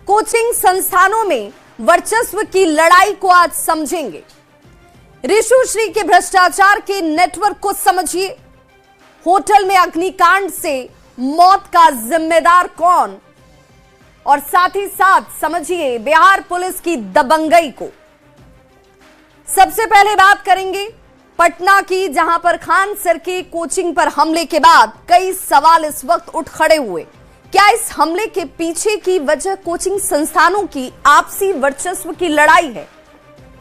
Coaching संस्थानों में वर्चस्व की लड़ाई को आज समझेंगे। ऋषुश्री के भ्रष्टाचार के नेटवर्क को समझिए। होटल में अग्निकांड से मौत का जिम्मेदार कौन, और साथ ही साथ समझिए बिहार पुलिस की दबंगई को। सबसे पहले बात करेंगे पटना की, जहां पर खान सर के कोचिंग पर हमले के बाद कई सवाल इस वक्त उठ खड़े हुए। क्या इस हमले के पीछे की वजह कोचिंग संस्थानों की आपसी वर्चस्व की लड़ाई है?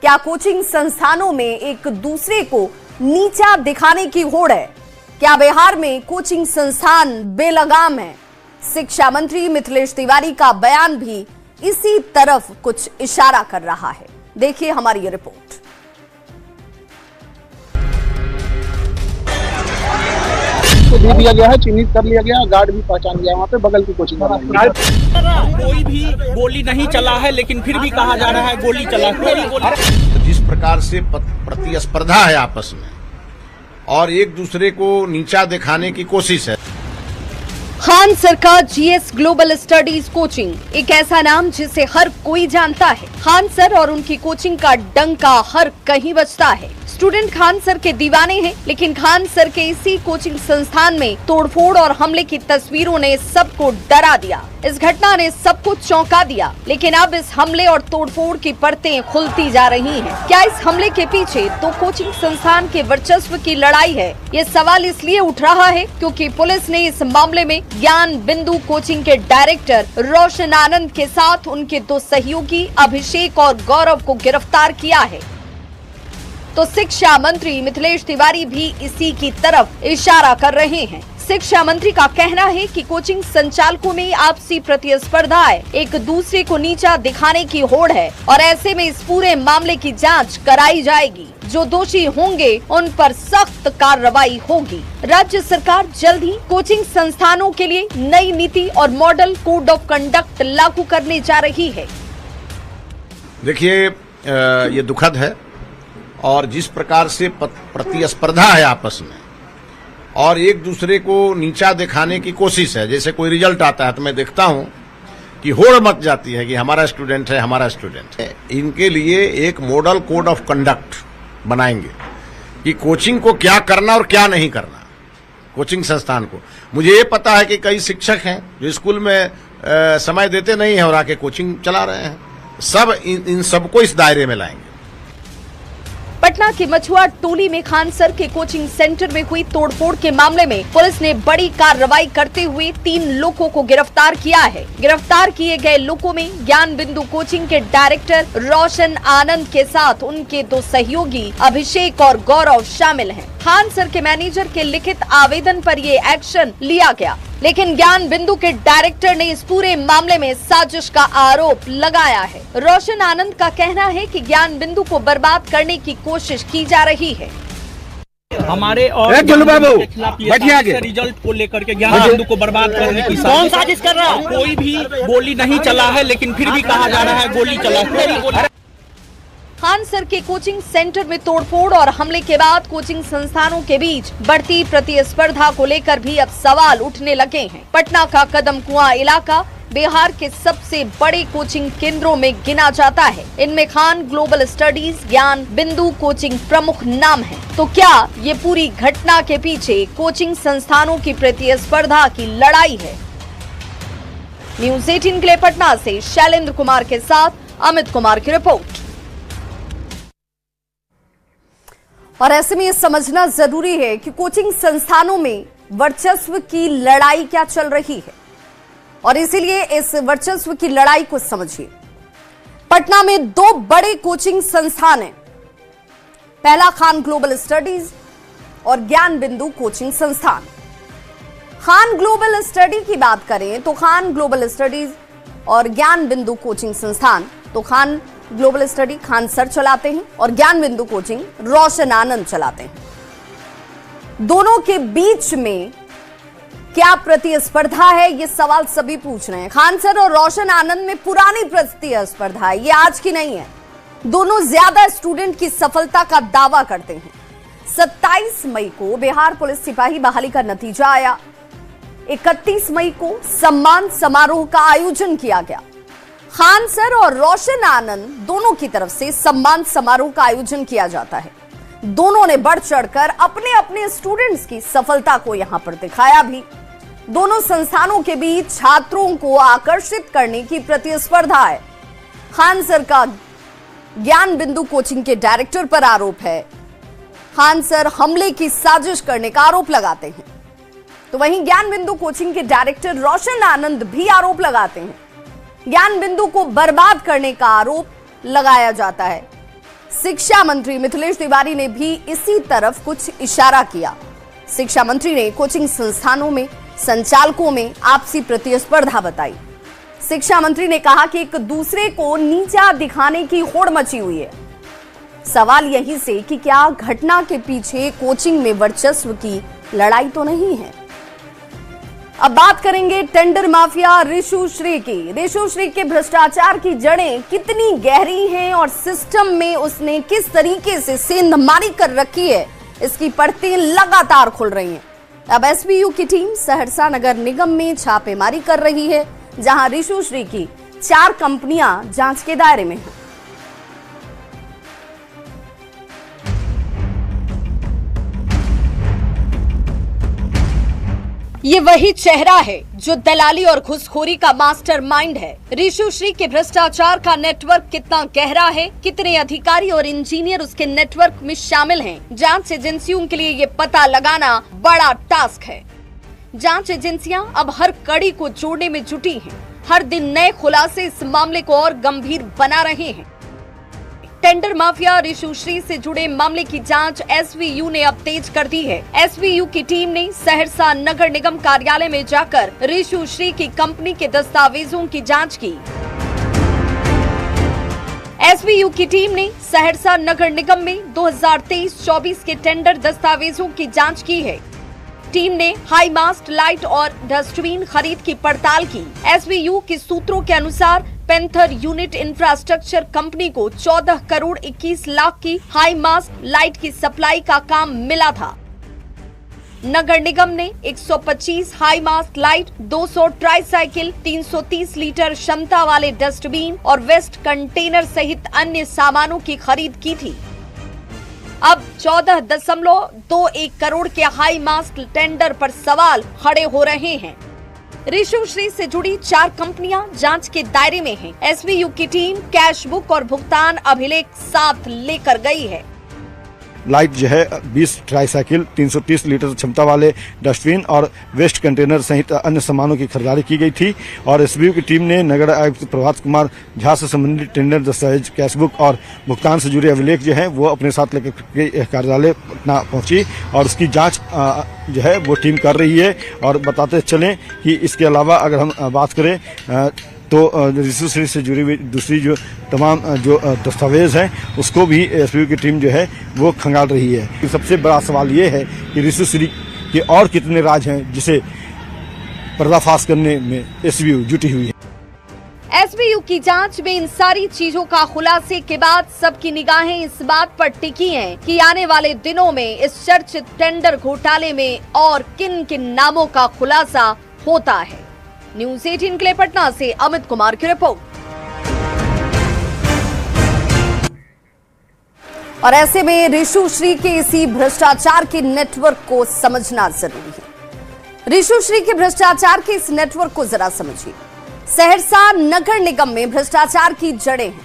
क्या कोचिंग संस्थानों में एक दूसरे को नीचा दिखाने की होड़ है? क्या बिहार में कोचिंग संस्थान बेलगाम है? शिक्षा मंत्री मिथिलेश तिवारी का बयान भी इसी तरफ कुछ इशारा कर रहा है। देखिए हमारी ये रिपोर्ट। तो दे दिया गया है, चिन्हित कर लिया गया, गार्ड भी पहचान गया वहाँ पे बगल की कोचिंग वाला। कोई भी गोली नहीं चला है, लेकिन फिर भी कहा जा रहा है गोली चला। जिस प्रकार से प्रतिस्पर्धा है आपस में और एक दूसरे को नीचा दिखाने की कोशिश है। खान सर का जीएस ग्लोबल स्टडीज कोचिंग एक ऐसा नाम जिसे हर कोई जानता है। खान सर और उनकी कोचिंग का डंका हर कहीं बजता है। स्टूडेंट खान सर के दीवाने हैं, लेकिन खान सर के इसी कोचिंग संस्थान में तोड़फोड़ और हमले की तस्वीरों ने सबको डरा दिया। इस घटना ने सबको चौंका दिया, लेकिन अब इस हमले और तोड़फोड़ की परतें खुलती जा रही हैं। क्या इस हमले के पीछे तो कोचिंग संस्थान के वर्चस्व की लड़ाई है? ये सवाल इसलिए उठ रहा है क्योंकि पुलिस ने इस मामले में ज्ञान बिंदु कोचिंग के डायरेक्टर रोशन आनंद के साथ उनके दो सहयोगी अभिषेक और गौरव को गिरफ्तार किया है। तो शिक्षा मंत्री मिथिलेश तिवारी भी इसी की तरफ इशारा कर रहे हैं। शिक्षा मंत्री का कहना है कि कोचिंग संचालकों में आपसी प्रतिस्पर्धा है, एक दूसरे को नीचा दिखाने की होड़ है, और ऐसे में इस पूरे मामले की जांच कराई जाएगी। जो दोषी होंगे उन पर सख्त कार्रवाई होगी। राज्य सरकार जल्द ही कोचिंग संस्थानों के लिए नई नीति और मॉडल कोड ऑफ कंडक्ट लागू करने जा रही है। देखिए, ये दुखद है, और जिस प्रकार से प्रतिस्पर्धा है आपस में और एक दूसरे को नीचा दिखाने की कोशिश है। जैसे कोई रिजल्ट आता है तो मैं देखता हूं कि होड़ मच जाती है कि हमारा स्टूडेंट है, हमारा स्टूडेंट है। इनके लिए एक मॉडल कोड ऑफ कंडक्ट बनाएंगे कि कोचिंग को क्या करना और क्या नहीं करना। कोचिंग संस्थान को, मुझे ये पता है कि कई शिक्षक हैं जो स्कूल में समय देते नहीं है और आके कोचिंग चला रहे हैं। सब इन सबको इस दायरे में लाएंगे। पटना के मछुआ टोली में खान सर के कोचिंग सेंटर में हुई तोड़फोड़ के मामले में पुलिस ने बड़ी कार्रवाई करते हुए 3 लोगों को गिरफ्तार किया है। गिरफ्तार किए गए लोगों में ज्ञान बिंदु कोचिंग के डायरेक्टर रोशन आनंद के साथ उनके 2 सहयोगी अभिषेक और गौरव शामिल हैं। खान सर के मैनेजर के लिखित आवेदन पर ये एक्शन लिया गया, लेकिन ज्ञान बिंदु के डायरेक्टर ने इस पूरे मामले में साजिश का आरोप लगाया है। रोशन आनंद का कहना है कि ज्ञान बिंदु को बर्बाद करने की कोशिश की जा रही है। हमारे और रिजल्ट को लेकर के ज्ञान बिंदु को बर्बाद करने की कौन साजिश कर रहा है? कोई भी गोली नहीं चला है, लेकिन फिर भी कहा जा रहा है गोली चला। खान सर के कोचिंग सेंटर में तोड़फोड़ और हमले के बाद कोचिंग संस्थानों के बीच बढ़ती प्रतिस्पर्धा को लेकर भी अब सवाल उठने लगे हैं। पटना का कदम कुआं इलाका बिहार के सबसे बड़े कोचिंग केंद्रों में गिना जाता है। इनमें खान ग्लोबल स्टडीज, ज्ञान बिंदु कोचिंग प्रमुख नाम है। तो क्या ये पूरी घटना के पीछे कोचिंग संस्थानों की प्रतिस्पर्धा की लड़ाई है? न्यूज़ 18 के लिए पटना से शैलेंद्र कुमार के साथ अमित कुमार की रिपोर्ट। और ऐसे में ये समझना जरूरी है कि कोचिंग संस्थानों में वर्चस्व की लड़ाई क्या चल रही है, और इसीलिए इस वर्चस्व की लड़ाई को समझिए। पटना में 2 बड़े कोचिंग संस्थान हैं। पहला खान ग्लोबल स्टडीज और ज्ञान बिंदु कोचिंग संस्थान। खान ग्लोबल स्टडी की बात करें तो खान ग्लोबल स्टडीज और ज्ञान बिंदु कोचिंग संस्थान, तो Khan global study Khan sir चलाते हैं और ज्ञान बिंदु कोचिंग रोशन आनंद चलाते हैं। दोनों के बीच में क्या प्रतिस्पर्धा है, ये सवाल सभी पूछ रहे हैं। खान सर और रोशन आनंद में पुरानी प्रतिस्पर्धा है, ये आज की नहीं है। दोनों ज्यादा स्टूडेंट की सफलता का दावा करते हैं। 27 मई को बिहार पुलिस सिपाही बहाली का नतीजा आया। 31 मई को सम्मान समारोह का आयोजन किया गया। खान सर और रोशन आनंद दोनों की तरफ से सम्मान समारोह का आयोजन किया जाता है। दोनों ने बढ़ चढ़कर अपने अपने स्टूडेंट्स की सफलता को यहां पर दिखाया भी। दोनों संस्थानों के बीच छात्रों को आकर्षित करने की प्रतिस्पर्धा है। खान सर का ज्ञान बिंदु कोचिंग के डायरेक्टर पर आरोप है। खान सर हमले की साजिश करने का आरोप लगाते हैं, तो वहीं ज्ञान बिंदु कोचिंग के डायरेक्टर रोशन आनंद भी आरोप लगाते हैं। ज्ञान बिंदु को बर्बाद करने का आरोप लगाया जाता है। शिक्षा मंत्री मिथिलेश तिवारी ने भी इसी तरफ कुछ इशारा किया। शिक्षा मंत्री ने कोचिंग संस्थानों में संचालकों में आपसी प्रतिस्पर्धा बताई। शिक्षा मंत्री ने कहा कि एक दूसरे को नीचा दिखाने की होड़ मची हुई है। सवाल यही से कि क्या घटना के पीछे कोचिंग में वर्चस्व की लड़ाई तो नहीं है। अब बात करेंगे टेंडर माफिया रिशु श्री की। रिशु श्री के भ्रष्टाचार की जड़ें कितनी गहरी हैं और सिस्टम में उसने किस तरीके से सेंधमारी कर रखी है, इसकी परतें लगातार खुल रही हैं। अब एसबीयू की टीम सहरसा नगर निगम में छापेमारी कर रही है, जहां रिशु श्री की 4 कंपनियां जांच के दायरे में हैं। ये वही चेहरा है जो दलाली और घुसखोरी का मास्टरमाइंड है। रिशु श्री के भ्रष्टाचार का नेटवर्क कितना गहरा है, कितने अधिकारी और इंजीनियर उसके नेटवर्क में शामिल हैं, जांच एजेंसियों के लिए ये पता लगाना बड़ा टास्क है। जांच एजेंसियां अब हर कड़ी को जोड़ने में जुटी हैं। हर दिन नए खुलासे इस मामले को और गंभीर बना रहे हैं। टेंडर माफिया रिशु श्री से जुड़े मामले की जांच एसवीयू ने अब तेज कर दी है। एसवीयू की टीम ने सहरसा नगर निगम कार्यालय में जाकर रिशु श्री की कंपनी के दस्तावेजों की जांच की। एसवीयू की टीम ने सहरसा नगर निगम में 2023-24 के टेंडर दस्तावेजों की जांच की है। टीम ने हाई मास्ट लाइट और डस्टबिन खरीद की पड़ताल की। एसवीयू के सूत्रों के अनुसार पेंथर यूनिट इंफ्रास्ट्रक्चर कंपनी को 14 करोड़ 21 लाख की हाई मास्ट लाइट की सप्लाई का काम मिला था। नगर निगम ने 125 high mast light, 200 tricycle, 330 litre क्षमता वाले डस्टबिन और वेस्ट कंटेनर सहित अन्य सामानों की खरीद की थी। अब 14.21 करोड़ के हाई मास्ट टेंडर पर सवाल खड़े हो रहे हैं। रिशु श्री से जुड़ी 4 कंपनियां जांच के दायरे में हैं। एसवीयू की टीम कैश बुक और भुगतान अभिलेख साथ लेकर गई है। लाइट जो है 20 ट्राईसाइकिल, 330 लीटर क्षमता वाले डस्टबिन और वेस्ट कंटेनर सहित अन्य सामानों की खरीदारी की गई थी। और एसबीयू की टीम ने नगर आयुक्त प्रभात कुमार झा से संबंधित टेंडर दस्तावेज, कैश बुक और भुगतान से जुड़े अभिलेख जो है वो अपने साथ लेकर कार्यालय पटना पहुंची और उसकी जांच जो है वो टीम कर रही है। और बताते चलें कि इसके अलावा अगर हम बात करें तो रिशु श्री से जुड़ी हुई दूसरी जो तमाम जो दस्तावेज हैं उसको भी एसबीयू की टीम जो है वो खंगाल रही है। सबसे बड़ा सवाल ये है कि रिशु श्री के और कितने राज हैं जिसे पर्दाफाश करने में एसबीयू जुटी हुई है। एसबीयू की जांच में इन सारी चीजों का खुलासे के बाद सबकी निगाहें इस बात पर टिकी हैं कि आने वाले दिनों में इस चर्चित टेंडर घोटाले में और किन किन नामों का खुलासा होता है। न्यूज़ 18 के लिए पटना से अमित कुमार की रिपोर्ट। और ऐसे में रिशु श्री के इसी भ्रष्टाचार के नेटवर्क को समझना जरूरी है। रिशु श्री के भ्रष्टाचार के इस नेटवर्क को जरा समझिए। सहरसा नगर निगम में भ्रष्टाचार की जड़ें हैं।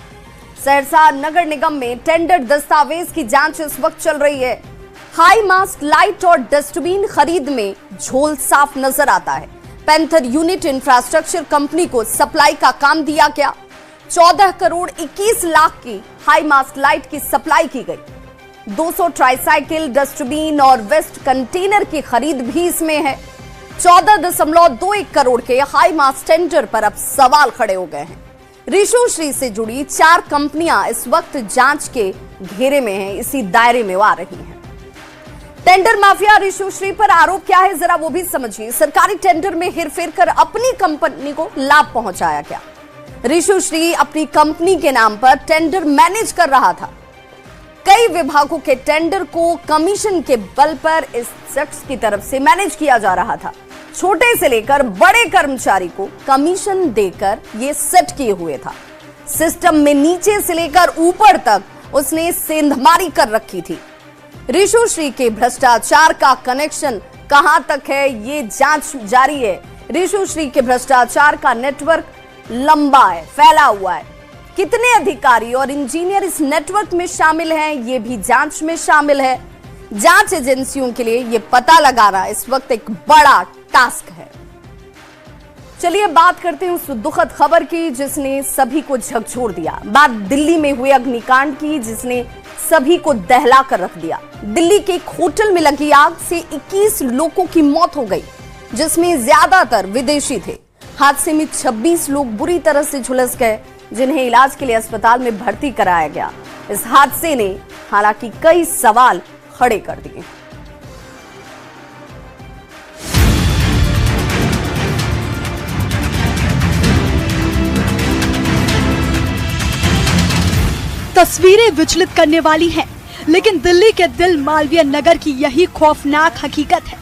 सहरसा नगर निगम में टेंडर दस्तावेज की जांच इस वक्त चल रही है। हाई मास्ट लाइट और डस्टबिन खरीद में झोल साफ नजर आता है। पेंथर यूनिट इंफ्रास्ट्रक्चर कंपनी को सप्लाई का काम दिया गया। 14 करोड़ 21 लाख की हाई मास्ट लाइट की सप्लाई की गई। 200 ट्राईसाइकिल, डस्टबिन और वेस्ट कंटेनर की खरीद भी इसमें है। 14.21 करोड़ के हाई मास्ट टेंडर पर अब सवाल खड़े हो गए हैं। रिशु श्री से जुड़ी 4 कंपनियां इस वक्त जांच के घेरे में हैं, इसी दायरे में वो आ रही हैं। टेंडर माफिया रिशु श्री पर आरोप क्या है जरा वो भी समझिए। सरकारी टेंडर में हेरफेर कर अपनी कंपनी को लाभ पहुंचाया गया। रिशु श्री अपनी कंपनी के नाम पर टेंडर मैनेज कर रहा था। कई विभागों के टेंडर को कमीशन के बल पर इस शख्स की तरफ से मैनेज किया जा रहा था। छोटे से लेकर बड़े कर्मचारी को कमीशन देकर ये सेट किए हुए था। सिस्टम में नीचे से लेकर ऊपर तक उसने सेंधमारी कर रखी थी। ऋषु श्री के भ्रष्टाचार का कनेक्शन कहां तक है, ये जांच जारी है। ऋषु श्री के भ्रष्टाचार का नेटवर्क लंबा है, फैला हुआ है। कितने अधिकारी और इंजीनियर इस नेटवर्क में शामिल हैं, ये भी जांच में शामिल है। जांच एजेंसियों के लिए ये पता लगाना इस वक्त एक बड़ा टास्क है। चलिए बात करते हैं उस दुखद खबर की जिसने सभी को झकझोर दिया। बात दिल्ली में हुए अग्निकांड की जिसने सभी को दहला कर रख दिया। दिल्ली के एक होटल में लगी आग से 21 लोगों की मौत हो गई, जिसमें ज्यादातर विदेशी थे। हादसे में 26 लोग बुरी तरह से झुलस गए, जिन्हें इलाज के लिए अस्पताल में भर्ती कराया गया। इस हादसे ने हालांकि कई सवाल खड़े कर दिए। तस्वीरें विचलित करने वाली हैं, लेकिन दिल्ली के दिल मालवीय नगर की यही खौफनाक हकीकत है।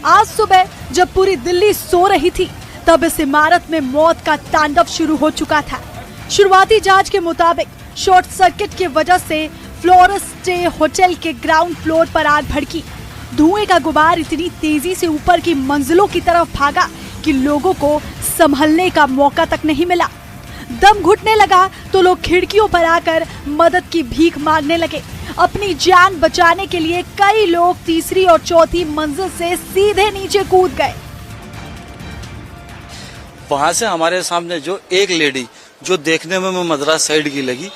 आज सुबह जब पूरी दिल्ली सो रही थी, तब इस इमारत में मौत का तांडव शुरू हो चुका था। शुरुआती जांच के मुताबिक शॉर्ट सर्किट की वजह से फ्लोरस स्टे होटल के ग्राउंड फ्लोर पर आग भड़की। धुएं का गुबार इतनी तेजी से ऊपर की मंजिलों की तरफ भागा कि लोगों को संभलने का मौका तक नहीं मिला। दम घुटने लगा तो लोग खिड़कियों पर आकर मदद की भीख मांगने लगे। अपनी जान बचाने के लिए कई लोग तीसरी और चौथी मंजिल से सीधे नीचे कूद गए। वहां से हमारे सामने जो एक लेडी जो देखने में मद्रास साइड की लगी,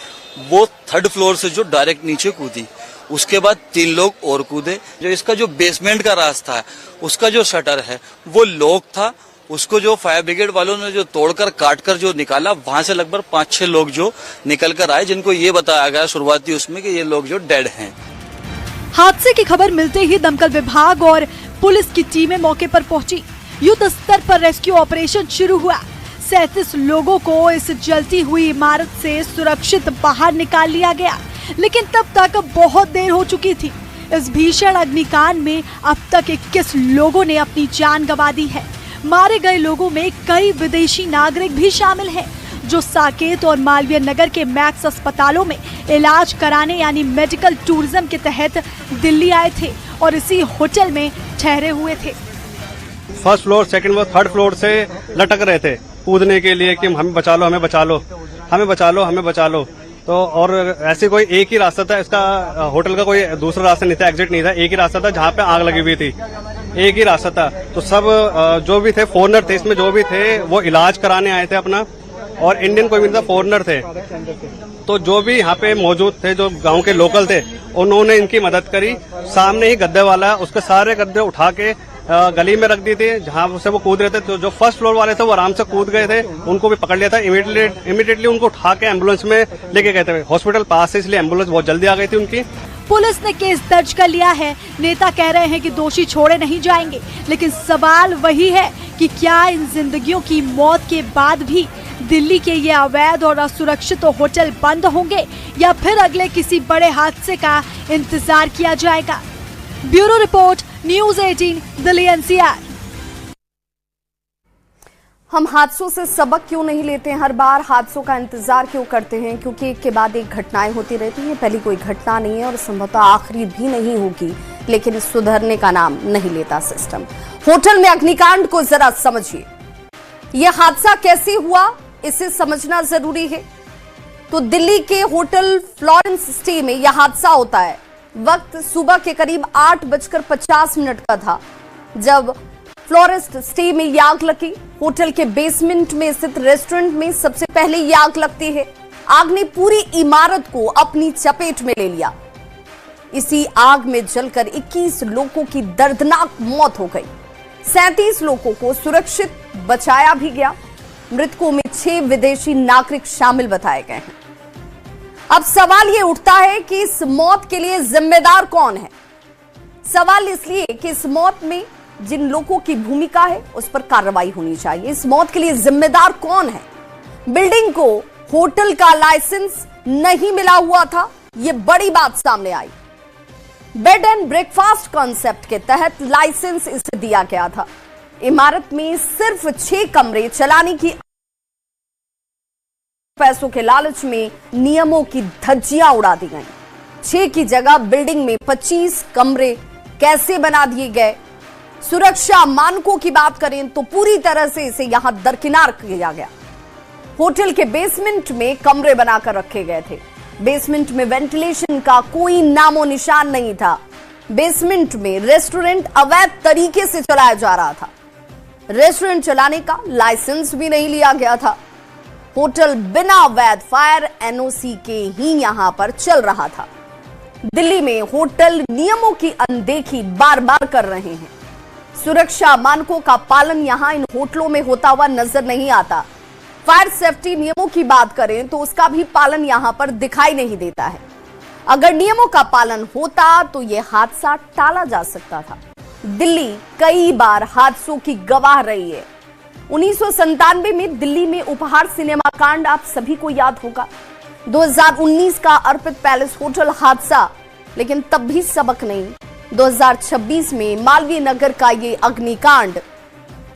वो 3rd फ्लोर से जो डायरेक्ट नीचे कूदी। उसके बाद 3 लोग और कूदे। जो इसका जो बेसमेंट का रास्ता है, उसका जो शटर है वो लॉक था। उसको जो फायर ब्रिगेड वालों ने जो तोड़कर काटकर जो निकाला, वहां से लगभग 5-6 लोग जो निकल कर आए, जिनको ये बताया गया शुरुआती उसमें कि ये लोग जो डेड हैं। हादसे की खबर मिलते ही दमकल विभाग और पुलिस की टीमें मौके पर पहुंची। युद्ध स्तर पर रेस्क्यू ऑपरेशन शुरू हुआ। 37 लोगों को इस जलती हुई इमारत से सुरक्षित बाहर निकाल लिया गया, लेकिन तब तक बहुत देर हो चुकी थी। इस भीषण अग्निकांड में अब तक 21 लोगों ने अपनी जान गंवा दी है। मारे गए लोगों में कई विदेशी नागरिक भी शामिल हैं, जो साकेत और मालवीय नगर के मैक्स अस्पतालों में इलाज कराने यानी मेडिकल टूरिज्म के तहत दिल्ली आए थे और इसी होटल में ठहरे हुए थे। 1st floor, 2nd floor, 3rd floor से लटक रहे थे कूदने के लिए कि हमें बचा लो, हमें बचा लो, हमें बचा लो, हमें बचा लो। तो और ऐसे कोई एक ही रास्ता था, इसका होटल का कोई दूसरा रास्ता नहीं था, एग्जिट नहीं था। एक ही रास्ता था जहाँ पे आग लगी हुई थी, एक ही रास्ता था। तो सब जो भी थे फॉरेनर थे, इसमें जो भी थे वो इलाज कराने आए थे अपना, और इंडियन कोई भी नहीं था, फॉरेनर थे। तो जो भी यहाँ पे मौजूद थे, जो गांव के लोकल थे, उन्होंने इनकी मदद करी। सामने ही गद्दे वाला, उसके सारे गद्दे उठा के गली में रख दी थी जहाँ से वो कूद रहे थे। तो जो 1st फ्लोर वाले थे वो आराम से कूद गए थे, उनको भी पकड़ लिया था। इमीडिएटली उनको उठा के एम्बुलेंस में लेके गए थे। हॉस्पिटल पास है, इसलिए एम्बुलेंस बहुत जल्दी आ गई थी उनकी। पुलिस ने केस दर्ज कर लिया है। नेता कह रहे हैं कि दोषी छोड़े नहीं जाएंगे, लेकिन सवाल वही है कि क्या इन जिंदगियों की मौत के बाद भी दिल्ली के ये अवैध और असुरक्षित होटल बंद होंगे, या फिर अगले किसी बड़े हादसे का इंतजार किया जाएगा। Bureau report, news 18, Delhi NCR। हम हादसों से सबक क्यों नहीं लेते हैं? हर बार हादसों का इंतजार क्यों करते हैं? क्योंकि एक के बाद एक घटनाएं होती रहती हैं। पहली कोई घटना नहीं है और संभवतः आखिरी भी नहीं होगी, लेकिन सुधरने का नाम नहीं लेता सिस्टम। होटल में अग्निकांड को जरा समझिए। यह हादसा कैसे हुआ, इसे समझना जरूरी है। तो दिल्ली के होटल फ्लोरेंस स्टे में यह हादसा होता है। वक्त सुबह के करीब 8:50 का था जब फ्लोरेस्ट स्टे में ये आग लगी। होटल के बेसमेंट में स्थित रेस्टोरेंट में सबसे पहले ये आग लगती है। आग ने पूरी इमारत को अपनी चपेट में ले लिया। इसी आग में जलकर 21 लोगों की दर्दनाक मौत हो गई। 37 लोगों को सुरक्षित बचाया भी गया। मृतकों में 6 विदेशी नागरिक शामिल बताए गए हैं। अब सवाल ये उठता है कि इस मौत के लिए जिम्मेदार कौन है? सवाल इसलिए कि इस मौत में जिन लोगों की भूमिका है उस पर कार्रवाई होनी चाहिए। इस मौत के लिए जिम्मेदार कौन है? बिल्डिंग को होटल का लाइसेंस नहीं मिला हुआ था, यह बड़ी बात सामने आई। बेड एंड ब्रेकफास्ट कॉन्सेप्ट के तहत लाइसेंस इसे दिया गया था। इमारत में सिर्फ 6 कमरे चलाने की पैसों के लालच में नियमों की धज्जियां उड़ा दी गई। 6 की जगह बिल्डिंग में 25 कमरे कैसे बना दिए गए। सुरक्षा मानकों की बात करें तो पूरी तरह से इसे यहां दरकिनार किया गया। होटल के बेसमेंट में कमरे बनाकर रखे गए थे। बेसमेंट में वेंटिलेशन का कोई नामो निशान नहीं था। बेसमेंट में रेस्टोरेंट अवैध तरीके से चलाया जा रहा था। रेस्टोरेंट चलाने का लाइसेंस भी नहीं लिया गया था। होटल बिना वैध फायर एनओसी के ही यहां पर चल रहा था। दिल्ली में होटल नियमों की अनदेखी बार बार कर रहे हैं। सुरक्षा मानकों का पालन यहां इन होटलों में होता हुआ नजर नहीं आता। फायर सेफ्टी नियमों की बात करें तो उसका भी पालन यहां पर दिखाई नहीं देता है। अगर नियमों का पालन होता तो यह हादसा टाला जा सकता था। दिल्ली कई बार हादसों की गवाह रही है। 1997 में दिल्ली में उपहार सिनेमा कांड आप सभी को याद होगा। 2019 का अर्पित पैलेस होटल हादसा, लेकिन तब भी सबक नहीं। 2026 में मालवीय नगर का ये अग्निकांड।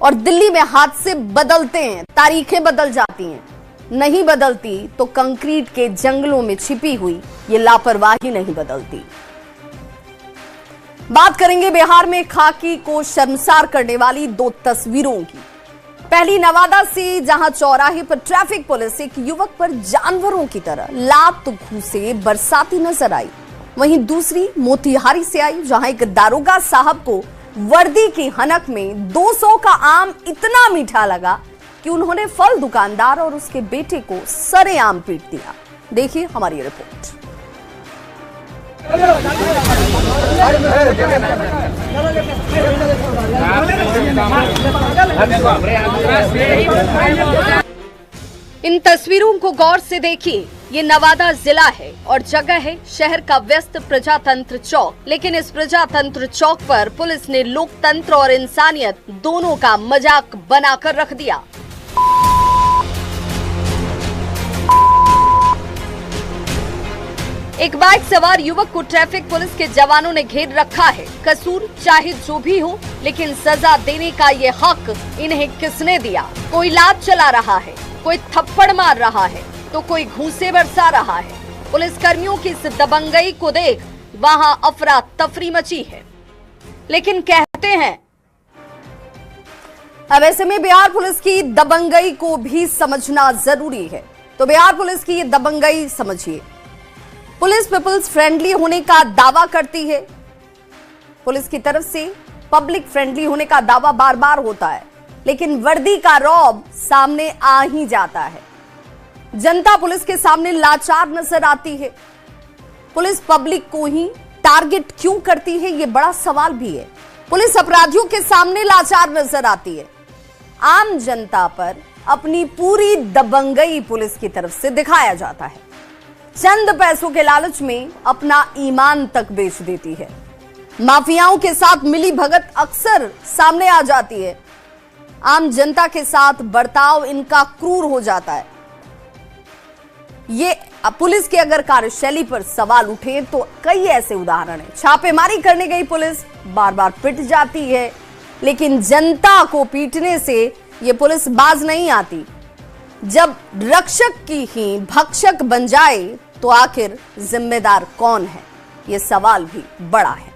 और दिल्ली में हादसे बदलते हैं, तारीखें बदल जाती हैं। नहीं बदलती तो कंक्रीट के जंगलों में छिपी हुई ये लापरवाही नहीं बदलती। बात करेंगे बिहार में खाकी को शर्मसार करने वाली 2 तस्वीरों की। पहली नवादा से, जहां चौराहे पर ट्रैफिक पुलिस एक युवक पर जानवरों की तरह लात घूंसे बरसाती नजर आई। वहीं दूसरी मोतिहारी से आई, जहां एक दारोगा साहब को वर्दी की हनक में 200 का आम इतना मीठा लगा कि उन्होंने फल दुकानदार और उसके बेटे को सरेआम पीट दिया। देखिए हमारी रिपोर्ट। इन तस्वीरों को गौर से देखिए। ये नवादा जिला है और जगह है शहर का व्यस्त प्रजातंत्र चौक। लेकिन इस प्रजातंत्र चौक पर पुलिस ने लोकतंत्र और इंसानियत दोनों का मजाक बनाकर रख दिया। एक बाइक सवार युवक को ट्रैफिक पुलिस के जवानों ने घेर रखा है। कसूर चाहे जो भी हो, लेकिन सजा देने का ये हक इन्हें किसने दिया? कोई लात चला रहा है, कोई थप्पड़ मार रहा है, तो कोई घूंसे बरसा रहा है। पुलिस कर्मियों की इस दबंगई को देख वहां अफरा तफरी मची है। लेकिन कहते हैं अब ऐसे में बिहार पुलिस की दबंगई को भी समझना जरूरी है। तो बिहार पुलिस की ये दबंगई समझिए। पुलिस पीपल्स फ्रेंडली होने का दावा करती है। पुलिस की तरफ से पब्लिक फ्रेंडली होने का दावा बार बार होता है, लेकिन वर्दी का रौब सामने आ ही जाता है। जनता पुलिस के सामने लाचार नजर आती है। पुलिस पब्लिक को ही टारगेट क्यों करती है, यह बड़ा सवाल भी है। पुलिस अपराधियों के सामने लाचार नजर आती है। आम जनता पर अपनी पूरी दबंगई पुलिस की तरफ से दिखाया जाता है। चंद पैसों के लालच में अपना ईमान तक बेच देती है। माफियाओं के साथ मिली भगत अक्सर सामने आ जाती है। आम जनता के साथ बर्ताव इनका क्रूर हो जाता है। ये पुलिस की अगर कार्यशैली पर सवाल उठे तो कई ऐसे उदाहरण हैं। छापेमारी करने गई पुलिस बार बार पिट जाती है, लेकिन जनता को पीटने से ये पुलिस बाज नहीं आती। जब रक्षक की ही भक्षक बन जाए तो आखिर जिम्मेदार कौन है, ये सवाल भी बड़ा है।